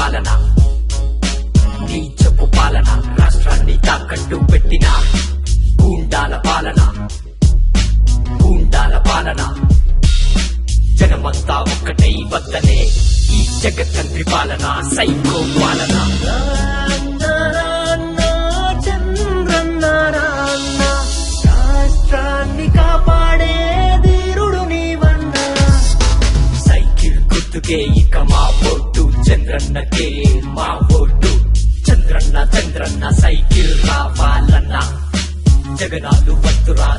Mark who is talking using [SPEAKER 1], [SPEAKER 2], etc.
[SPEAKER 1] పాలన, నీచపు పాలన, రాష్ట్రాన్ని తాకట్టు పెట్టిన గూండాల పాలన, గూండాల పాలన. జనమంతా ఒక్కటై వద్దనే ఈ జగత్తంత్రి పాలన, సైకో పాలన.
[SPEAKER 2] రాష్ట్రాన్ని కాపాడే ధీరుడు నీవన్నా.
[SPEAKER 1] సైకిల్ గుర్తుకే ఇక మా ఓటు, చంద్రన్నకే మా ఓటు. చంద్రన్న చంద్రన్న సైకిల్ రావాలన్నా, జగనాలు వద్దురా